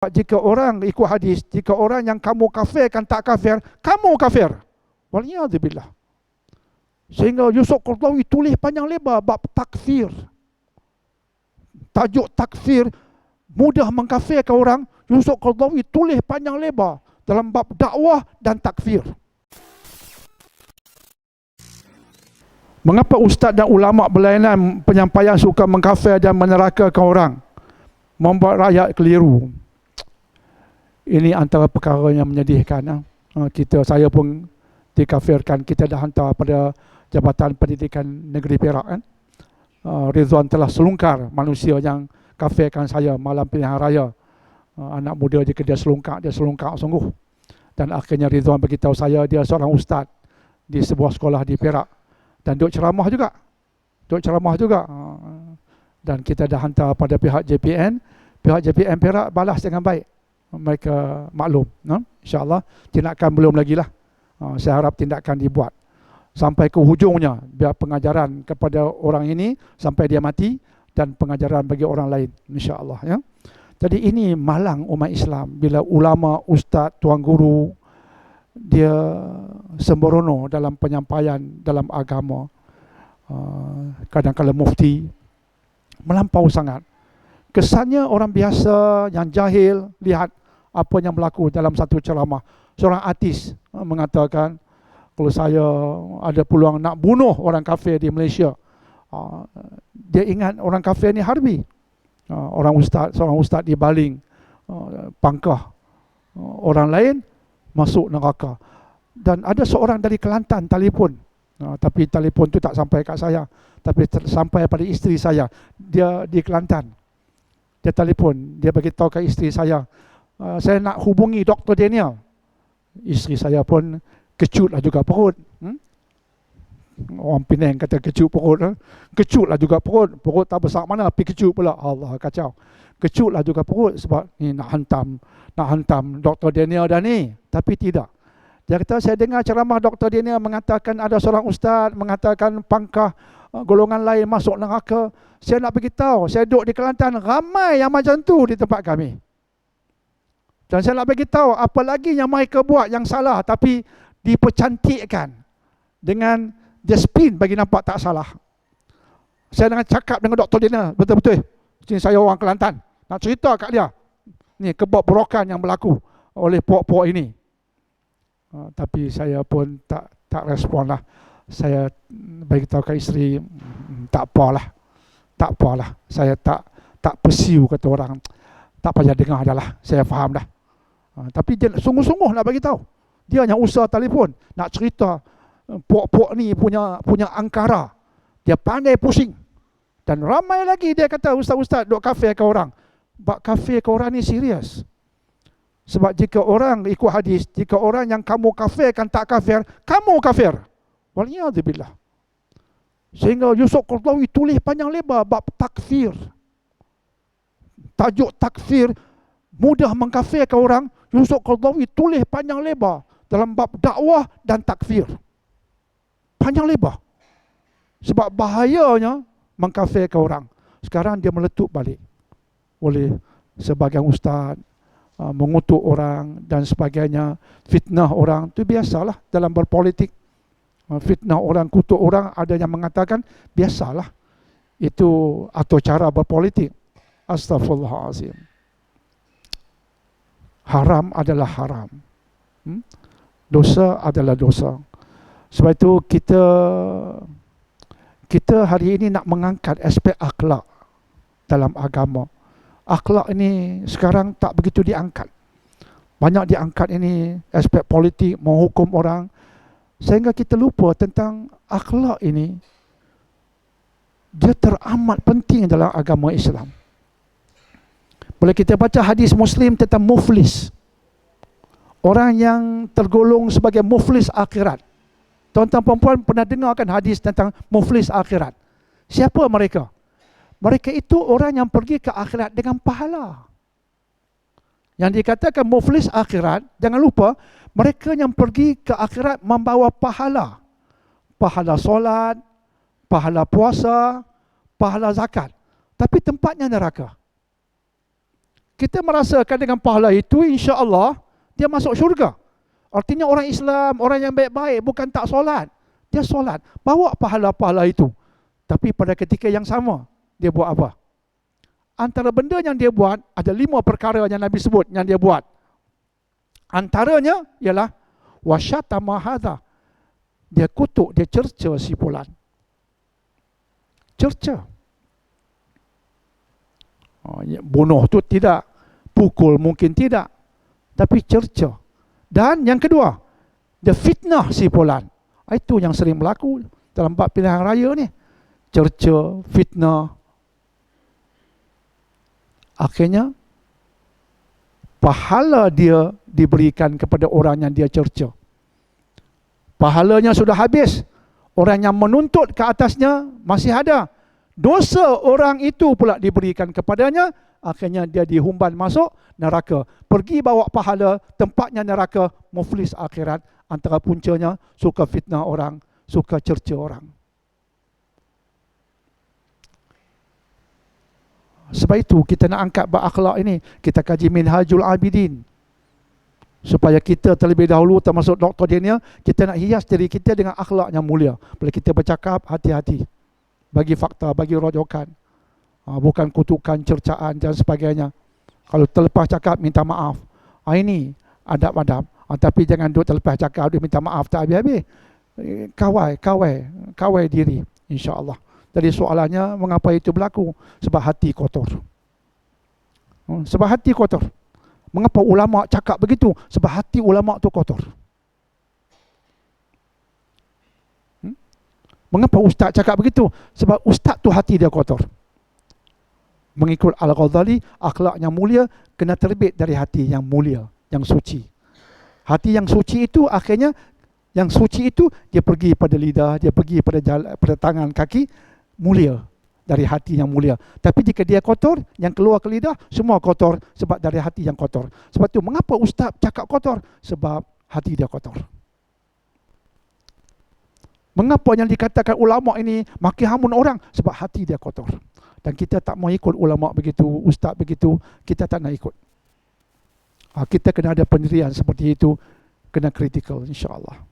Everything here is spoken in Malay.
Jika orang ikut hadis, jika orang yang kamu kafirkan tak kafir, kamu kafir. Waliyadzubillah. Sehingga Yusuf Qaradawi tulis panjang lebar bab takfir. Tajuk takfir mudah mengkafirkan orang. Yusuf Qaradawi tulis panjang lebar dalam bab dakwah dan takfir. Mengapa ustaz dan ulama berlainan penyampaian suka mengkafir dan menerakakan orang, membuat rakyat keliru? Ini antara perkara yang menyedihkan. Saya pun dikafirkan, kita dah hantar pada Jabatan Pendidikan Negeri Perak kan. Ridwan telah selungkar manusia yang kafirkan saya malam pilihan raya. Anak muda dia selungkar sungguh. Dan akhirnya Ridwan beritahu saya dia seorang ustaz di sebuah sekolah di Perak dan duk ceramah juga. Dan kita dah hantar pada pihak JPN Perak balas dengan baik. Mereka maklum, insyaAllah tindakan belum lagi lah. Saya harap tindakan dibuat sampai ke hujungnya, biar pengajaran kepada orang ini sampai dia mati dan pengajaran bagi orang lain, insyaAllah ya. Jadi ini malang umat Islam bila ulama, ustaz, tuan guru dia sembrono dalam penyampaian dalam agama. Kadang-kadang mufti melampau sangat. Kesannya orang biasa yang jahil lihat apa yang berlaku dalam satu ceramah. Seorang artis mengatakan, kalau saya ada peluang nak bunuh orang kafir di Malaysia, dia ingat orang kafir ni harbi. Seorang ustaz dibaling pangkah, orang lain masuk neraka. Dan ada seorang dari Kelantan telefon, tapi telefon tu tak sampai kat saya, tapi sampai pada isteri saya. Dia di Kelantan. Dia telefon, dia bagi tahu kat isteri saya nak hubungi Dr. Daniel. Isteri saya pun kecutlah juga perut. Orang Penang kata kecut perut. Kecutlah juga perut tak besar mana, tapi kecut pula. Allah, kacau. Kecutlah juga perut sebab ni nak hantam Dr. Daniel dah ni. Tapi tidak. Dia kata, saya dengar ceramah Dr. Daniel mengatakan ada seorang ustaz mengatakan pangkah golongan lain masuk neraka. Saya nak beritahu, saya duduk di Kelantan, ramai yang macam tu di tempat kami. Dan saya nak beritahu, apa lagi yang mereka buat yang salah tapi dipercantikkan dengan dia spin bagi nampak tak salah. Saya dengan cakap dengan Dr. Dina, betul-betul, ini saya orang Kelantan, nak cerita kat dia ni kebobrokan yang berlaku oleh puak-puak ini. Tapi saya pun tak respon lah. Saya beritahu kat isteri, tak apalah, saya tak pursue kata orang, tak payah dengar dah lah, saya faham dah. Tapi dia sungguh-sungguh nak bagi tahu. Dia yang usah telefon nak cerita puak-puak ni punya angkara. Dia pandai pusing. Dan ramai lagi dia kata ustaz-ustaz duk kafirkan orang. Bak kafirkan orang ni serius. Sebab jika orang ikut hadis, jika orang yang kamu kafirkan tak kafir, kamu kafir. Waliyadzubillah. Sehingga Yusuf Qaradawi tulis panjang lebar bab takfir. Tajuk takfir mudah mengkafirkan orang. Yusuf Qaradawi tulis panjang lebar dalam bab dakwah dan takfir. Panjang lebar. Sebab bahayanya mengkafirkan orang. Sekarang dia meletup balik oleh sebagian ustaz, mengutuk orang dan sebagainya, fitnah orang. Itu biasalah dalam berpolitik. Fitnah orang, kutuk orang, ada yang mengatakan biasalah. Itu atau cara berpolitik. Astaghfirullahalazim. Haram adalah haram. Dosa adalah dosa. Sebab itu kita hari ini nak mengangkat aspek akhlak dalam agama. Akhlak ini sekarang tak begitu diangkat. Banyak diangkat ini aspek politik, menghukum orang, sehingga kita lupa tentang akhlak ini. Dia teramat penting dalam agama Islam. Boleh kita baca hadis Muslim tentang muflis. Orang yang tergolong sebagai muflis akhirat. Tuan-tuan perempuan pernah dengarkan hadis tentang muflis akhirat? Siapa mereka? Mereka itu orang yang pergi ke akhirat dengan pahala. Yang dikatakan muflis akhirat, jangan lupa, mereka yang pergi ke akhirat membawa pahala. Pahala solat, pahala puasa, pahala zakat. Tapi tempatnya neraka. kita merasakan dengan pahala itu, insya-Allah dia masuk syurga. Artinya orang Islam, orang yang baik-baik bukan tak solat. Dia solat, bawa pahala-pahala itu. Tapi pada ketika yang sama, dia buat apa? Antara benda yang dia buat, ada 5 perkara yang Nabi sebut yang dia buat. Antaranya ialah wasyatama hadza. Dia kutuk, dia cerca si fulan. Cerca. Bunuh tu tidak, pukul mungkin tidak, tapi cerca. Dan yang kedua, dia fitnah si fulan. Itu yang sering berlaku dalam bab pilihan raya ni. Cerca, fitnah. Akhirnya pahala dia diberikan kepada orang yang dia cerca. Pahalanya sudah habis. Orang yang menuntut ke atasnya masih ada. Dosa orang itu pula diberikan kepadanya. Akhirnya dia dihumban masuk neraka. Pergi bawa pahala, tempatnya neraka, muflis akhirat. Antara puncanya, suka fitnah orang, suka cerca orang. Sebab itu kita nak angkat bab akhlak ini. Kita kaji Minhajul Abidin. Supaya kita terlebih dahulu, termasuk Dr. Daniel, kita nak hias diri kita dengan akhlak yang mulia. Bila kita bercakap, hati-hati. Bagi fakta, bagi rojokan. Bukan kutukan, cercaan dan sebagainya. Kalau terlepas cakap, minta maaf. Ini adab-adab. Tapi jangan duduk terlepas cakap, dia minta maaf tak habis-habis. Kawai diri, insya-Allah. Jadi soalannya, mengapa itu berlaku? Sebab hati kotor. Sebab hati kotor. Mengapa ulama cakap begitu? Sebab hati ulama tu kotor. Mengapa ustaz cakap begitu? Sebab ustaz tu hati dia kotor. Mengikut Al-Ghazali, akhlak yang mulia kena terbit dari hati yang mulia, yang suci. Hati yang suci itu akhirnya, yang suci itu dia pergi pada lidah, dia pergi pada jalan, pada tangan, kaki, mulia dari hati yang mulia. Tapi jika dia kotor, yang keluar ke lidah semua kotor sebab dari hati yang kotor. Sebab tu mengapa ustaz cakap kotor? Sebab hati dia kotor. Mengapa yang dikatakan ulama ini maki hamun orang? Sebab hati dia kotor. Dan kita tak mau ikut ulama begitu, ustaz begitu, kita tak nak ikut. Kita kena ada pendirian seperti itu, kena kritikal, insya-Allah.